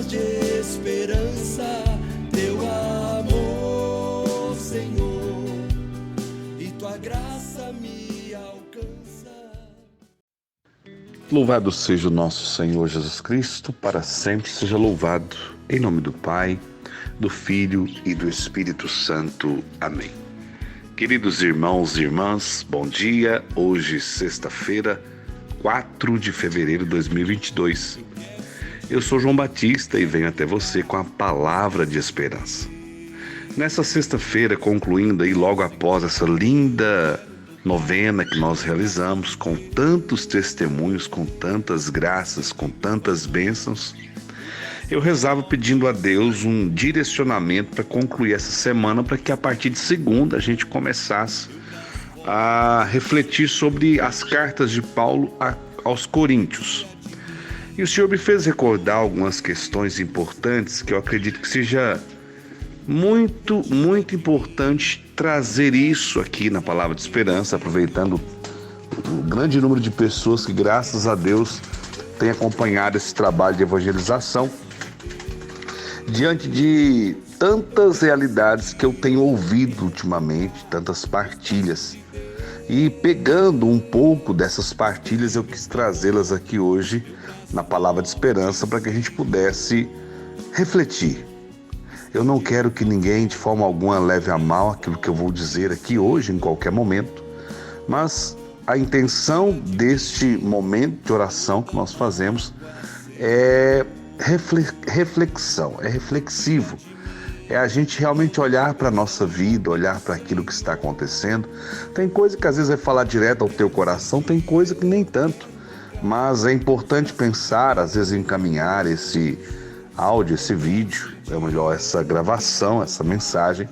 palavras de esperança, teu amor, Senhor, e tua graça me alcança. Louvado seja o nosso Senhor Jesus Cristo, para sempre seja louvado, em nome do Pai, do Filho e do Espírito Santo. Amém. Queridos irmãos e irmãs, bom dia. Hoje, sexta-feira, 4 de fevereiro de 2022. Eu sou João Batista e venho até você com a palavra de esperança. Nessa sexta-feira, concluindo aí logo após essa linda novena que nós realizamos, com tantos testemunhos, com tantas graças, com tantas bênçãos, eu rezava pedindo a Deus um direcionamento para concluir essa semana, para que a partir de segunda a gente começasse a refletir sobre as cartas de Paulo aos Coríntios. E o Senhor me fez recordar algumas questões importantes que eu acredito que seja muito importante trazer isso aqui na Palavra de Esperança, aproveitando o grande número de pessoas que, graças a Deus, têm acompanhado esse trabalho de evangelização, diante de tantas realidades que eu tenho ouvido ultimamente, tantas partilhas. E pegando um pouco dessas partilhas, eu quis trazê-las aqui hoje na Palavra de Esperança para que a gente pudesse refletir. Eu não quero que ninguém de forma alguma leve a mal aquilo que eu vou dizer aqui hoje, em qualquer momento, mas a intenção deste momento de oração que nós fazemos é reflexão, é reflexivo. É a gente realmente olhar para a nossa vida, olhar para aquilo que está acontecendo. Tem coisa que às vezes vai falar direto ao teu coração, tem coisa que nem tanto. Mas é importante pensar, às vezes encaminhar esse áudio, esse vídeo, é melhor essa gravação, essa mensagem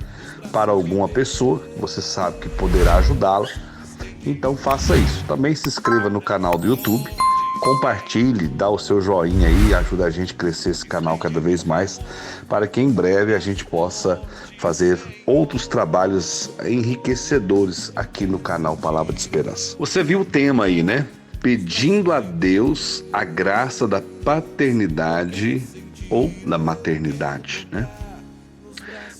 para alguma pessoa, você sabe que poderá ajudá-la. Então faça isso. Também se inscreva no canal do YouTube, compartilhe, dá o seu joinha aí, ajuda a gente a crescer esse canal cada vez mais, para que em breve a gente possa fazer outros trabalhos enriquecedores aqui no canal Palavra de Esperança. Você viu o tema aí, né? Pedindo a Deus a graça da paternidade ou da maternidade, né?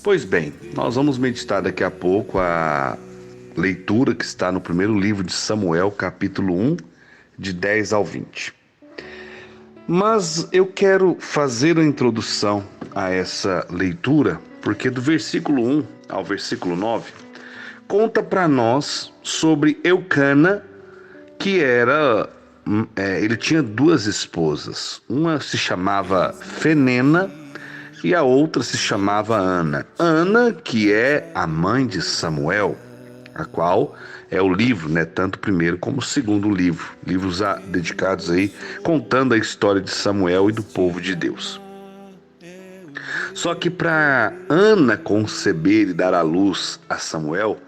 Pois bem, nós vamos meditar daqui a pouco a leitura que está no primeiro livro de Samuel, capítulo 1, de 10 ao 20. Mas eu quero fazer a introdução a essa leitura, porque do versículo 1 ao versículo 9, conta para nós sobre Eucana, que ele tinha duas esposas. Uma se chamava Fenena e a outra se chamava Ana. Ana, que é a mãe de Samuel, a qual é o livro, né, tanto o primeiro como o segundo livro, livros dedicados aí, contando a história de Samuel e do povo de Deus. Só que para Ana conceber e dar à luz a Samuel,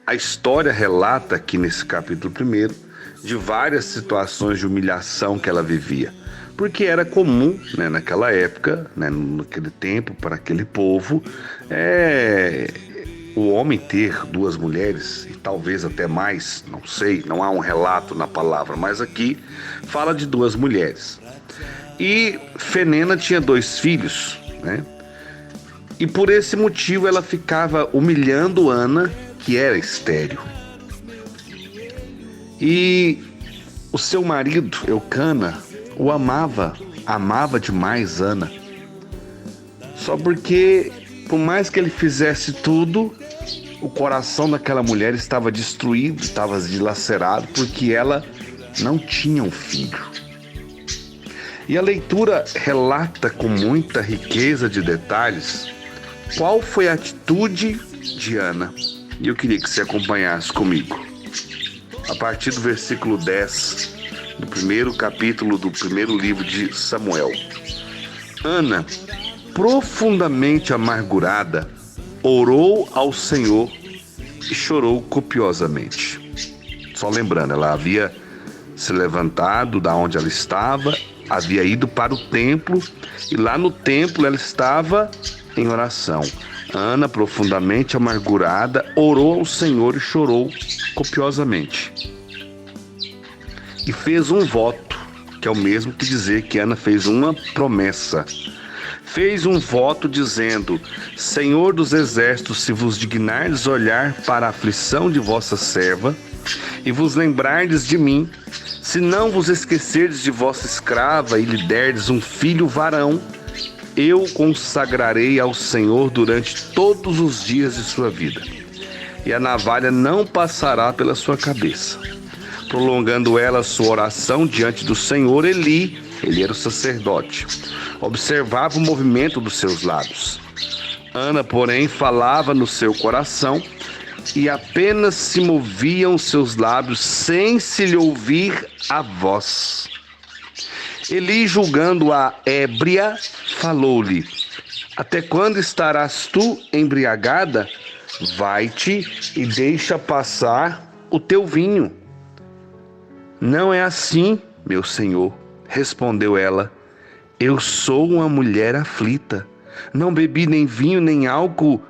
a história relata aqui nesse capítulo 1 de várias situações de humilhação que ela vivia, porque era comum, né, naquela época, né, naquele tempo, para aquele povo, o homem ter duas mulheres, e talvez até mais, não sei, não há um relato na palavra, mas aqui fala de duas mulheres. E Fenena tinha 2 filhos, né? E por esse motivo ela ficava humilhando Ana, que era estéril. E o seu marido, Eucana, o amava demais Ana. Só porque, por mais que ele fizesse tudo, o coração daquela mulher estava destruído, estava dilacerado, porque ela não tinha um filho. E a leitura relata com muita riqueza de detalhes qual foi a atitude de Ana. E eu queria que você acompanhasse comigo. A partir do versículo 10, do primeiro capítulo do primeiro livro de Samuel. Ana, profundamente amargurada, orou ao Senhor e chorou copiosamente. Só lembrando, ela havia se levantado da onde ela estava, havia ido para o templo, e lá no templo ela estava em oração. Ana, profundamente amargurada, orou ao Senhor e chorou copiosamente. E fez um voto, que é o mesmo que dizer que Ana fez uma promessa. fez um voto dizendo: Senhor dos exércitos, se vos dignardes olhar para a aflição de vossa serva e vos lembrardes de mim, se não vos esquecerdes de vossa escrava e lhe derdes um filho varão, eu consagrarei ao Senhor durante todos os dias de sua vida, e a navalha não passará pela sua cabeça. Prolongando ela sua oração diante do Senhor, Eli, ele era o sacerdote, observava o movimento dos seus lábios. Ana, porém, falava no seu coração, e apenas se moviam seus lábios sem se lhe ouvir a voz. Eli, julgando-a ébria, falou-lhe: Até quando estarás tu embriagada? Vai-te e deixa passar o teu vinho. Não é assim, meu senhor, respondeu ela. Eu sou uma mulher aflita. Não bebi nem vinho nem álcool,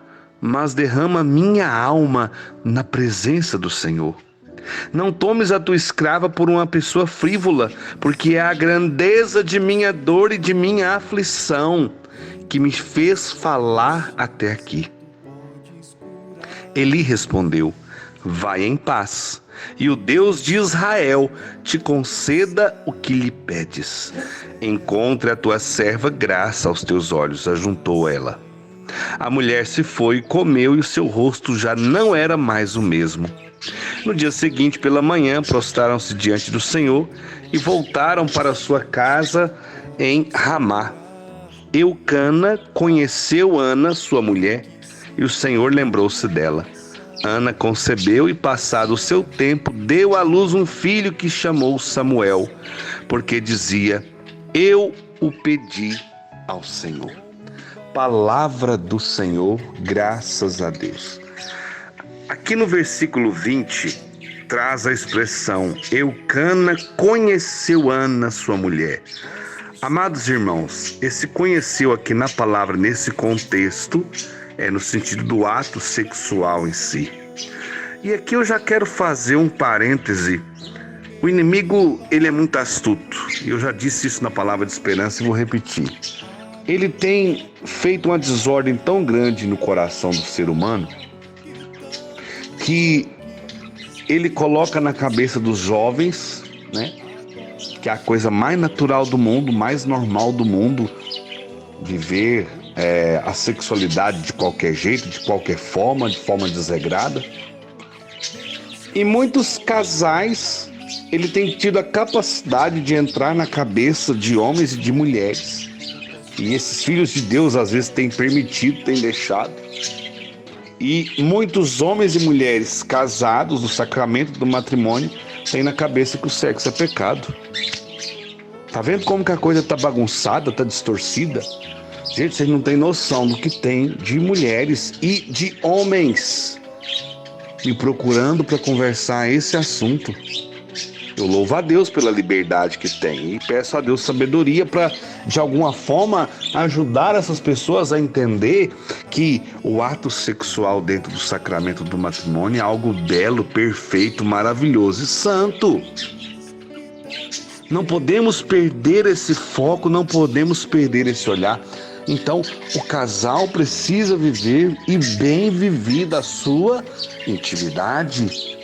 mas derrama minha alma na presença do Senhor. Não tomes a tua escrava por uma pessoa frívola, porque é a grandeza de minha dor e de minha aflição que me fez falar até aqui. Eli respondeu: Vai em paz, e o Deus de Israel te conceda o que lhe pedes. Encontre a tua serva graça aos teus olhos, ajuntou ela. A mulher se foi, comeu, e o seu rosto já não era mais o mesmo. No dia seguinte, pela manhã, prostraram-se diante do Senhor e voltaram para sua casa em Ramá. Eucana conheceu Ana, sua mulher, e o Senhor lembrou-se dela. Ana concebeu e, passado o seu tempo, deu à luz um filho que chamou Samuel, porque dizia: Eu o pedi ao Senhor. Palavra do Senhor, graças a Deus. Aqui no versículo 20, traz a expressão: Eucana conheceu Ana, sua mulher. Amados irmãos, esse conheceu aqui na palavra, nesse contexto, é no sentido do ato sexual em si. E aqui eu já quero fazer um parêntese. O inimigo, ele é muito astuto. Eu já disse isso na palavra de esperança e vou repetir. Ele tem feito uma desordem tão grande no coração do ser humano que ele coloca na cabeça dos jovens, né, que é a coisa mais natural do mundo, mais normal do mundo, viver a sexualidade de qualquer jeito, de qualquer forma, de forma desregrada. E muitos casais, ele tem tido a capacidade de entrar na cabeça de homens e de mulheres. E esses filhos de Deus às vezes têm permitido, têm deixado. E muitos homens e mulheres casados no sacramento do matrimônio têm na cabeça que o sexo é pecado. Tá vendo como que a coisa tá bagunçada, tá distorcida? Gente, vocês não têm noção do que tem de mulheres e de homens me procurando para conversar esse assunto. Eu louvo a Deus pela liberdade que tem e peço a Deus sabedoria para, de alguma forma, ajudar essas pessoas a entender que o ato sexual dentro do sacramento do matrimônio é algo belo, perfeito, maravilhoso e santo. Não podemos perder esse foco, não podemos perder esse olhar. Então, o casal precisa viver e bem vivida a sua intimidade.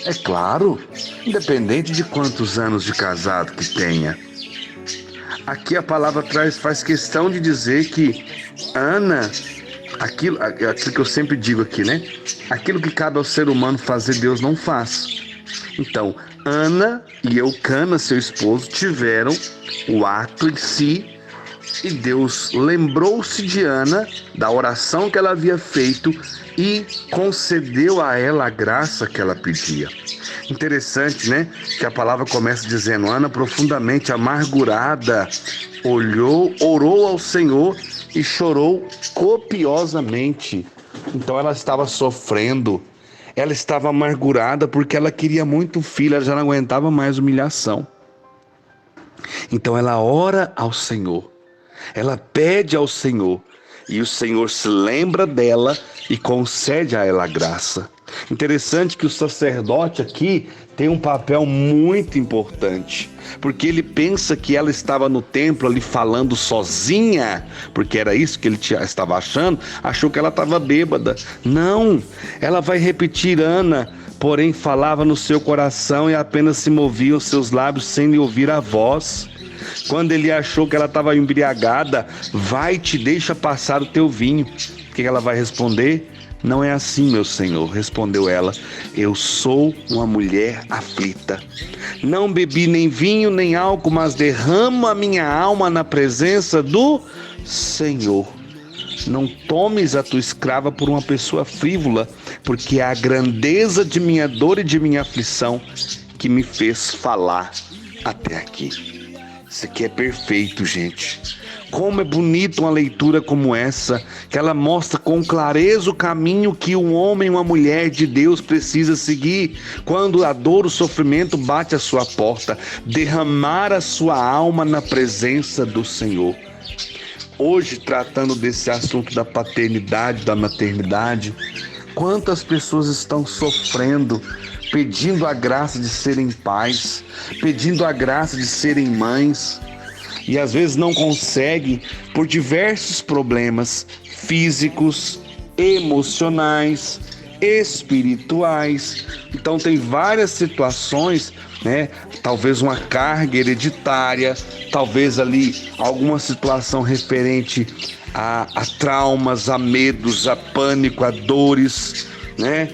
É claro, independente de quantos anos de casado que tenha. Aqui a palavra faz questão de dizer que Ana, aquilo que eu sempre digo aqui, né? Aquilo que cabe ao ser humano fazer, Deus não faz. Então, Ana e Eucana, seu esposo, tiveram o ato em si, e Deus lembrou-se de Ana, da oração que ela havia feito, e concedeu a ela a graça que ela pedia. Interessante, né? Que a palavra começa dizendo: Ana, profundamente amargurada, orou ao Senhor e chorou copiosamente. Então ela estava sofrendo, ela estava amargurada porque ela queria muito filho, ela já não aguentava mais humilhação. Então ela ora ao Senhor, ela pede ao Senhor, e o Senhor se lembra dela e concede a ela a graça. Interessante que o sacerdote aqui tem um papel muito importante, porque ele pensa que ela estava no templo ali falando sozinha, porque era isso que ele estava achando, achou que ela estava bêbada. Não, ela vai repetir: Ana, porém falava no seu coração e apenas se moviam os seus lábios sem lhe ouvir a voz. Quando ele achou que ela estava embriagada: vai-te, deixa passar o teu vinho. O que ela vai responder? Não é assim, meu senhor, respondeu ela. Eu sou uma mulher aflita. Não bebi nem vinho nem álcool, mas derramo a minha alma na presença do Senhor. Não tomes a tua escrava por uma pessoa frívola, porque é a grandeza de minha dor e de minha aflição que me fez falar até aqui. Isso aqui é perfeito, gente. Como é bonito uma leitura como essa, que ela mostra com clareza o caminho que um homem e uma mulher de Deus precisa seguir quando a dor, o sofrimento bate à sua porta, derramar a sua alma na presença do Senhor. Hoje, tratando desse assunto da paternidade, da maternidade, quantas pessoas estão sofrendo, pedindo a graça de serem pais, pedindo a graça de serem mães, e às vezes não consegue por diversos problemas físicos, emocionais, espirituais. Então tem várias situações, né? Talvez uma carga hereditária, talvez ali alguma situação referente a traumas, a medos, a pânico, a dores, né?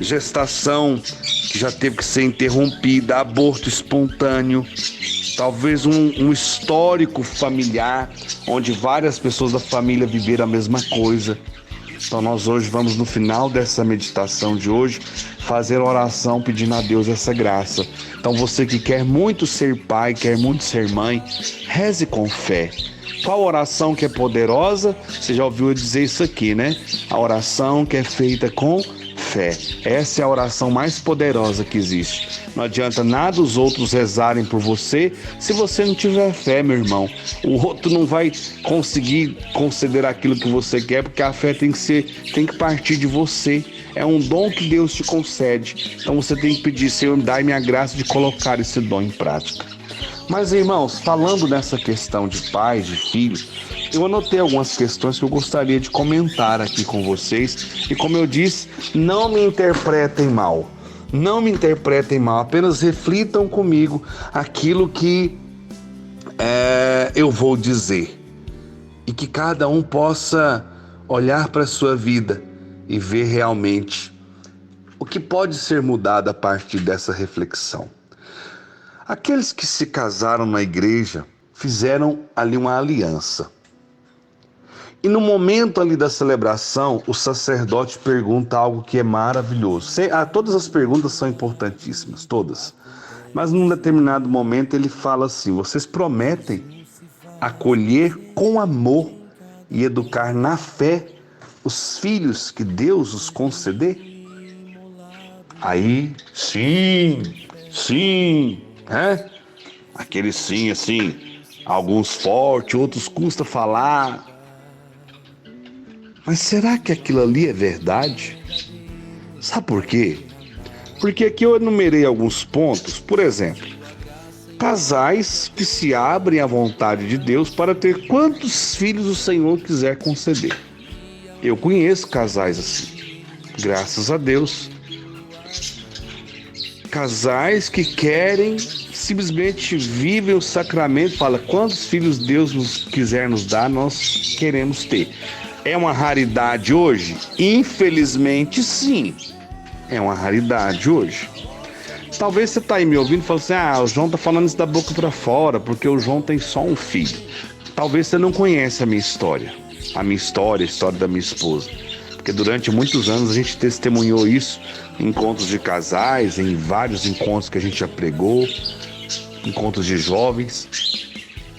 Gestação que já teve que ser interrompida, aborto espontâneo, talvez um histórico familiar onde várias pessoas da família viveram a mesma coisa. Então nós hoje vamos, no final dessa meditação de hoje, fazer oração pedindo a Deus essa graça. Então você que quer muito ser pai, quer muito ser mãe, reze com fé. Qual oração que é poderosa? Você já ouviu eu dizer isso aqui, né? A oração que é feita com fé. Essa é a oração mais poderosa que existe. Não adianta nada os outros rezarem por você se você não tiver fé, meu irmão. O outro não vai conseguir conceder aquilo que você quer, porque a fé tem que partir de você. É um dom que Deus te concede. Então você tem que pedir: Senhor, dai-me a graça de colocar esse dom em prática. Mas, irmãos, falando nessa questão de pais, de filhos, eu anotei algumas questões que eu gostaria de comentar aqui com vocês. E como eu disse, não me interpretem mal. Não me interpretem mal, apenas reflitam comigo aquilo que eu vou dizer. E que cada um possa olhar para a sua vida e ver realmente o que pode ser mudado a partir dessa reflexão. Aqueles que se casaram na igreja fizeram ali uma aliança. E no momento ali da celebração, o sacerdote pergunta algo que é maravilhoso. Todas as perguntas são importantíssimas, todas. Mas num determinado momento ele fala assim: vocês prometem acolher com amor e educar na fé os filhos que Deus os conceder? Aí, sim, aquele sim, assim, alguns fortes, outros custa falar. Mas será que aquilo ali é verdade? Sabe por quê? Porque aqui eu enumerei alguns pontos. Por exemplo, casais que se abrem à vontade de Deus para ter quantos filhos o Senhor quiser conceder. Eu conheço casais assim, graças a Deus. Casais que querem, simplesmente vivem o sacramento, fala: quantos filhos Deus quiser nos dar, nós queremos ter. É uma raridade hoje? Infelizmente, sim. É uma raridade hoje. Talvez você está aí me ouvindo e fala assim: o João está falando isso da boca para fora, porque o João tem só um filho. Talvez você não conheça a minha história, a história da minha esposa. Porque durante muitos anos a gente testemunhou isso em encontros de casais, em vários encontros que a gente já pregou, encontros de jovens.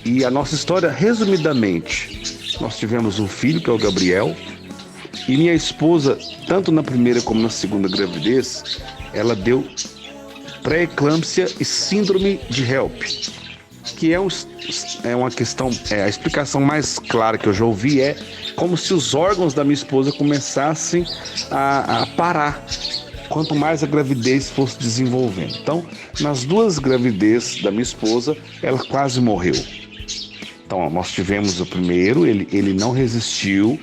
E a nossa história, resumidamente, nós tivemos um filho, que é o Gabriel, e minha esposa, tanto na primeira como na segunda gravidez, ela deu pré-eclâmpsia e síndrome de HELP. que é uma questão, a explicação mais clara que eu já ouvi é como se os órgãos da minha esposa começassem a parar, quanto mais a gravidez fosse desenvolvendo. Então, nas 2 gravidezes da minha esposa, ela quase morreu. Então, nós tivemos o primeiro, ele não resistiu.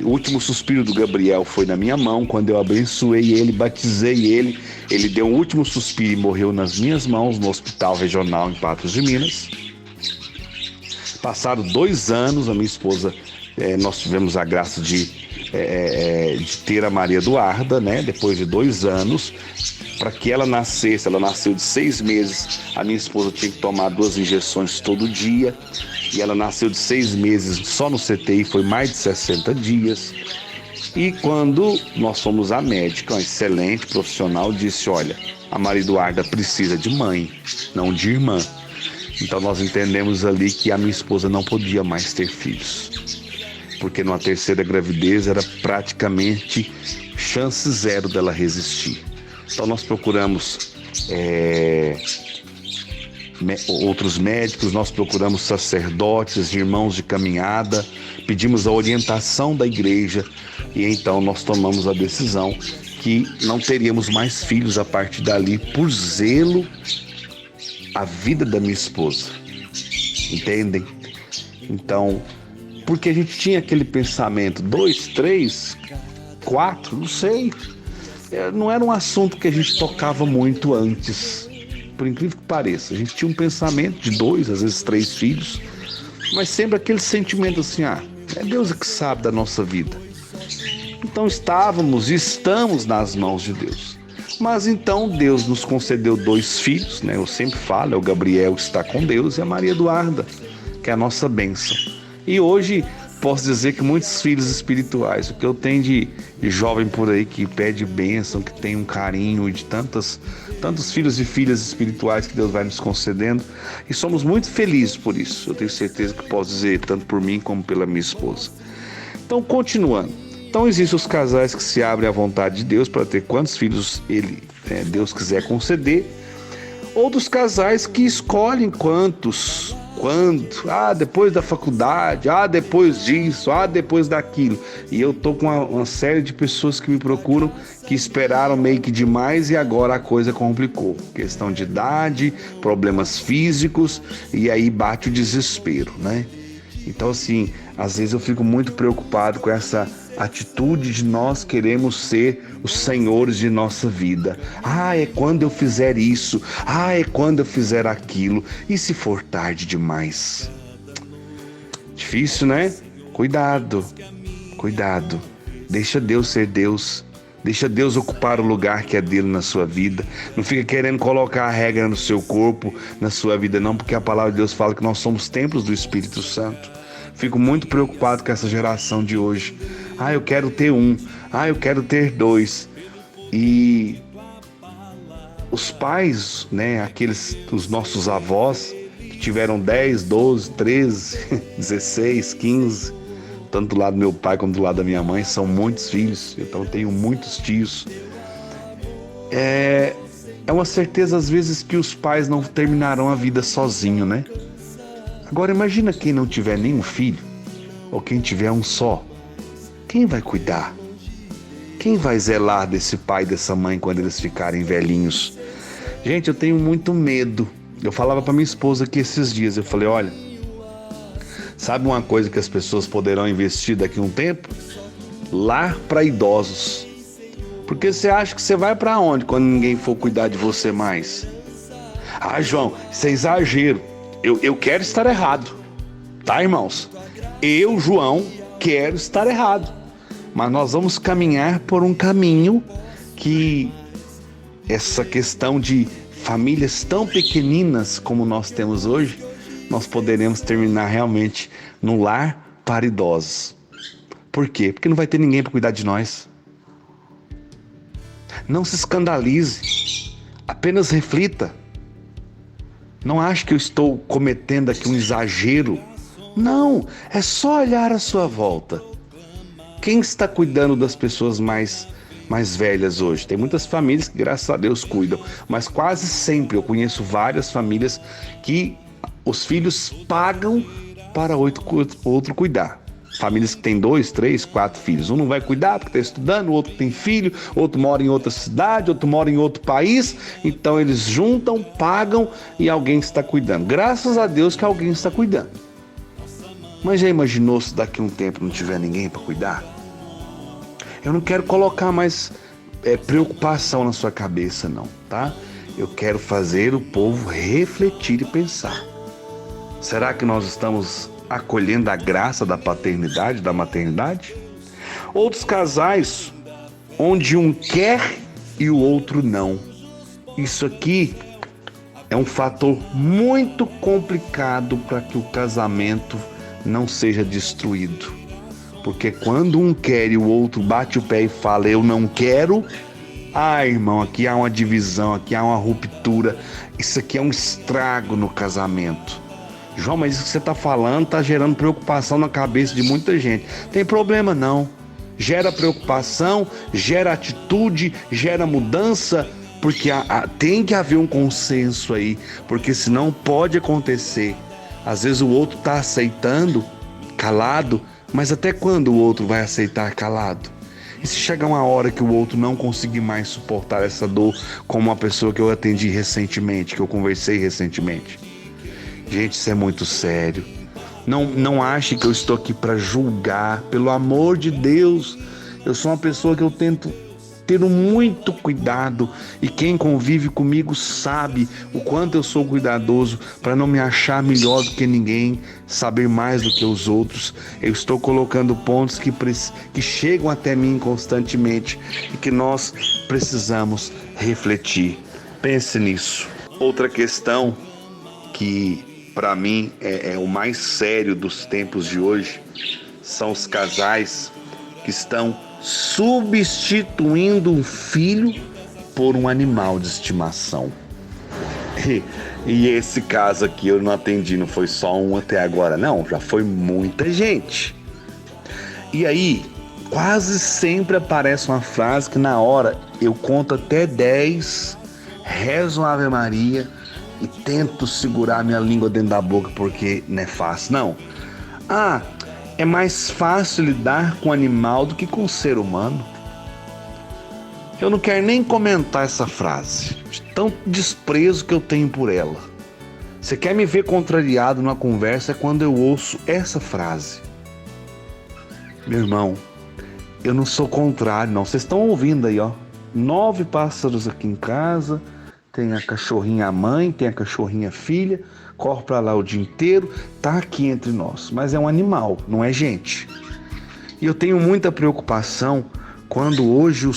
O último suspiro do Gabriel foi na minha mão, quando eu abençoei ele, batizei ele. Ele deu um último suspiro e morreu nas minhas mãos, no Hospital Regional em Patos de Minas. Passaram 2 anos, a minha esposa, nós tivemos a graça de ter a Maria Eduarda, né? Depois de 2 anos, para que ela nascesse, ela nasceu de 6 meses, a minha esposa tinha que tomar 2 injeções todo dia, e ela nasceu de 6 meses só no CTI, foi mais de 60 dias. E quando nós fomos à médica, uma excelente profissional, disse: olha, a Maria Eduarda precisa de mãe, não de irmã. Então nós entendemos ali que a minha esposa não podia mais ter filhos, porque numa 3ª gravidez era praticamente chance 0 dela resistir. Então nós procuramos outros médicos, nós procuramos sacerdotes, irmãos de caminhada, pedimos a orientação da igreja e então nós tomamos a decisão que não teríamos mais filhos a partir dali, por zelo à vida da minha esposa. Entendem? Então, porque a gente tinha aquele pensamento, 2, 3, 4, não sei. Não era um assunto que a gente tocava muito antes, por incrível que pareça. A gente tinha um pensamento de 2, às vezes 3 filhos, mas sempre aquele sentimento assim, é Deus que sabe da nossa vida. Então estávamos e estamos nas mãos de Deus. Mas então Deus nos concedeu 2 filhos, né? Eu sempre falo, o Gabriel está com Deus e a Maria Eduarda, que é a nossa bênção. E hoje posso dizer que muitos filhos espirituais, o que eu tenho de jovem por aí que pede bênção, que tem um carinho de tantos filhos e filhas espirituais que Deus vai nos concedendo, e somos muito felizes por isso. Eu tenho certeza que posso dizer tanto por mim como pela minha esposa. Então, continuando. Então, existem os casais que se abrem à vontade de Deus para ter quantos filhos Deus quiser conceder. Outros casais que escolhem quando, depois da faculdade, depois disso, depois daquilo. E eu tô com uma série de pessoas que me procuram, que esperaram meio que demais e agora a coisa complicou. Questão de idade, problemas físicos, e aí bate o desespero, né? Então, assim, às vezes eu fico muito preocupado com essa atitude de nós queremos ser os senhores de nossa vida. É quando eu fizer isso. É quando eu fizer aquilo. E se for tarde demais? Difícil, né? Cuidado. Deixa Deus ser Deus. Deixa Deus ocupar o lugar que é dele na sua vida. Não fica querendo colocar a regra no seu corpo, na sua vida, não, porque a palavra de Deus fala que nós somos templos do Espírito Santo. Fico muito preocupado com essa geração de hoje. Eu quero ter 1. Eu quero ter 2. E os pais, né, os nossos avós, que tiveram 10, 12, 13, 16, 15, tanto do lado do meu pai como do lado da minha mãe, são muitos filhos, então eu tenho muitos tios. É uma certeza às vezes que os pais não terminarão a vida sozinho, né? Agora imagina quem não tiver nenhum filho, ou quem tiver um só. Quem vai cuidar? Quem vai zelar desse pai e dessa mãe quando eles ficarem velhinhos? Gente, eu tenho muito medo. Eu falava para minha esposa aqui esses dias, eu falei, olha, sabe uma coisa que as pessoas poderão investir daqui a um tempo? Lar para idosos. Porque você acha que você vai para onde quando ninguém for cuidar de você mais? João, isso é exagero. Eu quero estar errado, tá, irmãos? Eu, João, quero estar errado. Mas nós vamos caminhar por um caminho que essa questão de famílias tão pequeninas como nós temos hoje, nós poderemos terminar realmente no lar para idosos. Por quê? Porque não vai ter ninguém para cuidar de nós. Não se escandalize, apenas reflita. Não ache que eu estou cometendo aqui um exagero. Não, é só olhar à sua volta. Quem está cuidando das pessoas mais velhas hoje? Tem muitas famílias que, graças a Deus, cuidam, mas quase sempre eu conheço várias famílias que Os filhos pagam para outro cuidar. Famílias que têm 2, 3, 4 filhos. Um não vai cuidar porque está estudando, o outro tem filho, outro mora em outra cidade, outro mora em outro país. Então eles juntam, pagam e alguém está cuidando. Graças a Deus que alguém está cuidando. Mas já imaginou se daqui a um tempo não tiver ninguém para cuidar? Eu não quero colocar mais preocupação na sua cabeça não, tá? Eu quero fazer o povo refletir e pensar. Será que nós estamos acolhendo a graça da paternidade, da maternidade? Outros casais onde um quer e o outro não. Isso aqui é um fator muito complicado para que o casamento não seja destruído. Porque quando um quer e o outro bate o pé e fala eu não quero, irmão, aqui há uma divisão, aqui há uma ruptura. Isso aqui é um estrago no casamento. João, mas isso que você está falando está gerando preocupação na cabeça de muita gente. Tem problema não. Gera preocupação, gera atitude, gera mudança, porque tem que haver um consenso aí, porque senão pode acontecer. Às vezes o outro está aceitando, calado, mas até quando o outro vai aceitar calado? E se chegar uma hora que o outro não conseguir mais suportar essa dor, como uma pessoa que eu atendi recentemente, que eu conversei recentemente? Gente, isso é muito sério. Não ache que eu estou aqui para julgar. Pelo amor de Deus, eu sou uma pessoa que eu tento ter muito cuidado. E quem convive comigo sabe o quanto eu sou cuidadoso para não me achar melhor do que ninguém, saber mais do que os outros. Eu estou colocando pontos que chegam até mim constantemente e que nós precisamos refletir. Pense nisso. Outra questão que para mim é o mais sério dos tempos de hoje são os casais que estão substituindo um filho por um animal de estimação. E esse caso aqui eu não atendi, não foi só um até agora, não, já foi muita gente. E aí, quase sempre aparece uma frase que na hora eu conto até 10, rezo uma Ave Maria e tento segurar minha língua dentro da boca porque não é fácil, não. É mais fácil lidar com animal do que com o ser humano. Eu não quero nem comentar essa frase, de tão desprezo que eu tenho por ela. Você quer me ver contrariado numa conversa é quando eu ouço essa frase. Meu irmão, eu não sou contrário, não. Vocês estão ouvindo aí, ó. 9 pássaros aqui em casa. Tem a cachorrinha mãe, tem a cachorrinha filha, corre pra lá o dia inteiro, tá aqui entre nós. Mas é um animal, não é gente. E eu tenho muita preocupação quando hoje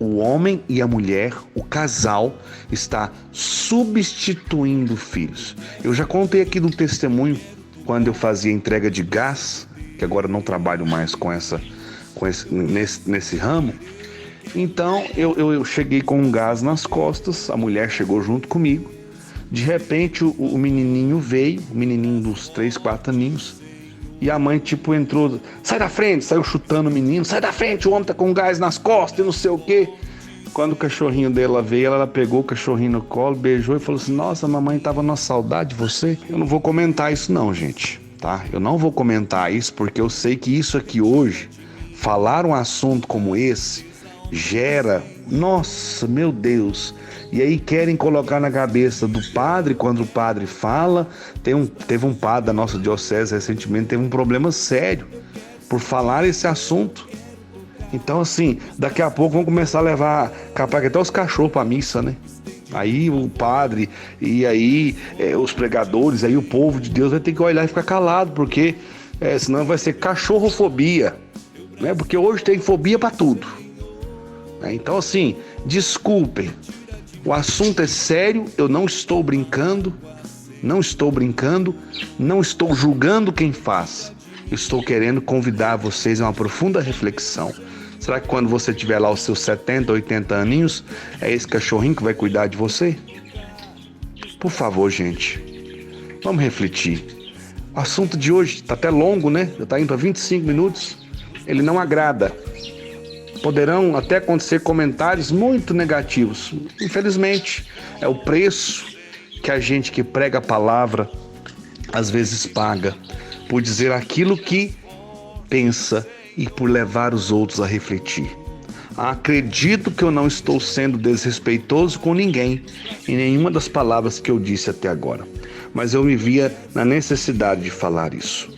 o homem e a mulher, o casal, está substituindo filhos. Eu já contei aqui no testemunho, quando eu fazia entrega de gás, que agora não trabalho mais nesse ramo. Então eu cheguei com um gás nas costas, a mulher chegou junto comigo. De repente o menininho veio, o menininho dos 3, 4 aninhos, e a mãe entrou, sai da frente, saiu chutando o menino, sai da frente, o homem tá com gás nas costas e não sei o quê. Quando o cachorrinho dela veio, ela pegou o cachorrinho no colo, beijou e falou assim, nossa, mamãe tava na saudade de você. Eu não vou comentar isso não, gente, tá? Eu não vou comentar isso porque eu sei que isso aqui hoje, falar um assunto como esse, gera, nossa, meu Deus, e aí querem colocar na cabeça do padre, quando o padre fala, teve um padre da nossa diocese recentemente, teve um problema sério por falar esse assunto. Então assim, daqui a pouco vão começar a levar, capaz que até os cachorros para missa, né? Aí o padre, e aí os pregadores, aí o povo de Deus vai ter que olhar e ficar calado, porque senão vai ser cachorrofobia, né? Porque hoje tem fobia para tudo. Então assim, desculpem, o assunto é sério, eu não estou brincando, não estou julgando quem faz, eu estou querendo convidar vocês a uma profunda reflexão. Será que quando você tiver lá os seus 70, 80 aninhos, é esse cachorrinho que vai cuidar de você? Por favor, gente, vamos refletir. O assunto de hoje está até longo, né? Já está indo para 25 minutos, ele não agrada. Poderão até acontecer comentários muito negativos. Infelizmente, é o preço que a gente que prega a palavra às vezes paga por dizer aquilo que pensa e por levar os outros a refletir. Acredito que eu não estou sendo desrespeitoso com ninguém em nenhuma das palavras que eu disse até agora, mas eu me via na necessidade de falar isso.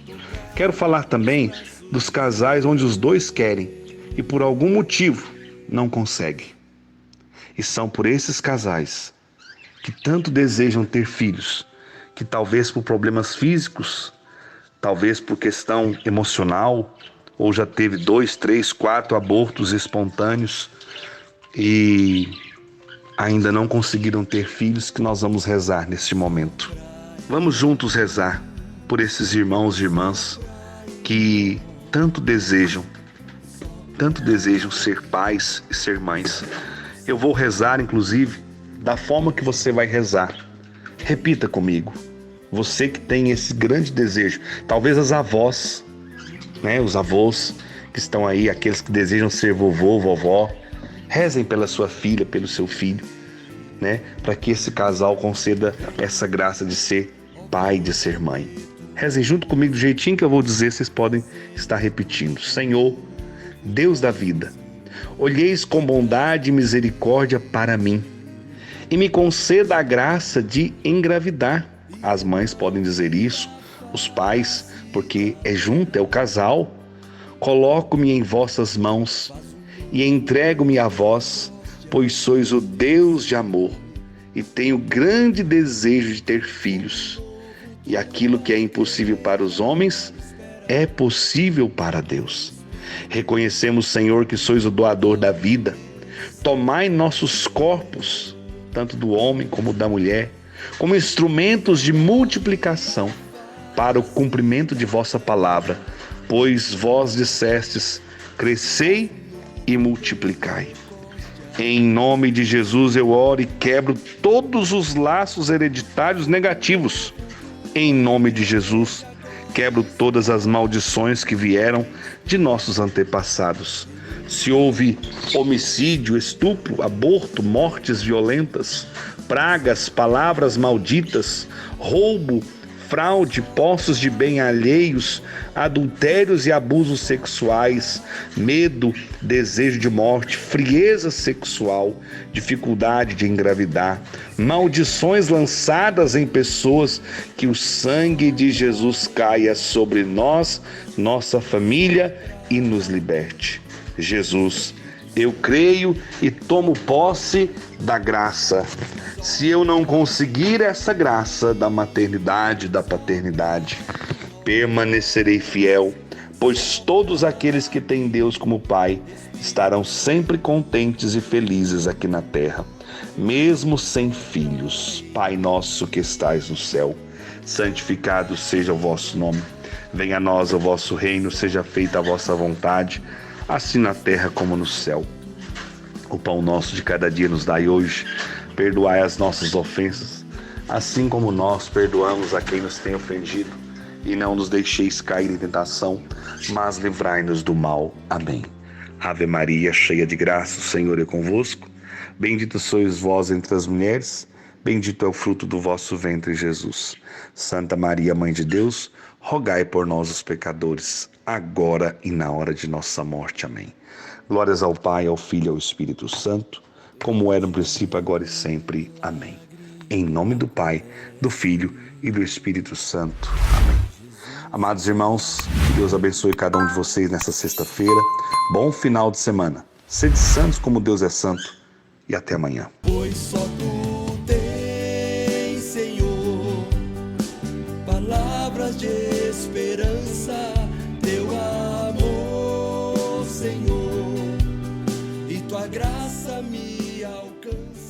Quero falar também dos casais onde os dois querem e por algum motivo não conseguem. E são por esses casais que tanto desejam ter filhos, que talvez por problemas físicos, talvez por questão emocional, ou já teve 2, 3, 4 abortos espontâneos e ainda não conseguiram ter filhos, que nós vamos rezar neste momento. Vamos juntos rezar por esses irmãos e irmãs que tanto desejam ser pais e ser mães. Eu vou rezar, inclusive, da forma que você vai rezar. Repita comigo. Você que tem esse grande desejo, talvez as avós, os avós que estão aí, aqueles que desejam ser vovô, vovó, rezem pela sua filha, pelo seu filho, para que esse casal conceda essa graça de ser pai, de ser mãe. Rezem junto comigo do jeitinho que eu vou dizer, vocês podem estar repetindo. Senhor, Deus da vida, olheis com bondade e misericórdia para mim e me conceda a graça de engravidar. As mães podem dizer isso, os pais, porque é junto, é o casal. Coloco-me em vossas mãos e entrego-me a vós, pois sois o Deus de amor e tenho grande desejo de ter filhos. E aquilo que é impossível para os homens é possível para Deus. Reconhecemos, Senhor, que sois o doador da vida. Tomai nossos corpos, tanto do homem como da mulher, como instrumentos de multiplicação para o cumprimento de vossa palavra, pois vós dissestes: crescei e multiplicai. Em nome de Jesus eu oro e quebro todos os laços hereditários negativos. Em nome de Jesus, quebro todas as maldições que vieram de nossos antepassados. Se houve homicídio, estupro, aborto, mortes violentas, pragas, palavras malditas, roubo, fraude, posses de bem alheios, adultérios e abusos sexuais, medo, desejo de morte, frieza sexual, dificuldade de engravidar, maldições lançadas em pessoas, que o sangue de Jesus caia sobre nós, nossa família e nos liberte. Jesus, eu creio e tomo posse da graça. Se eu não conseguir essa graça da maternidade, da paternidade, permanecerei fiel, pois todos aqueles que têm Deus como Pai estarão sempre contentes e felizes aqui na terra, mesmo sem filhos. Pai nosso que estais no céu, santificado seja o vosso nome. Venha a nós o vosso reino, seja feita a vossa vontade, assim na terra como no céu. O pão nosso de cada dia nos dai hoje. Perdoai as nossas ofensas, assim como nós perdoamos a quem nos tem ofendido. E não nos deixeis cair em tentação, mas livrai-nos do mal. Amém. Ave Maria, cheia de graça, o Senhor é convosco. Bendita sois vós entre as mulheres, bendito é o fruto do vosso ventre, Jesus. Santa Maria, Mãe de Deus, rogai por nós os pecadores, agora e na hora de nossa morte. Amém. Glórias ao Pai, ao Filho e ao Espírito Santo, como era no princípio, agora e sempre. Amém. Em nome do Pai, do Filho e do Espírito Santo. Amém. Amados irmãos, que Deus abençoe cada um de vocês nessa sexta-feira. Bom final de semana. Sede santos como Deus é santo. E até amanhã. Pois só tu tens, Senhor, palavras de esperança, teu amor, Senhor, e tua graça me alcança.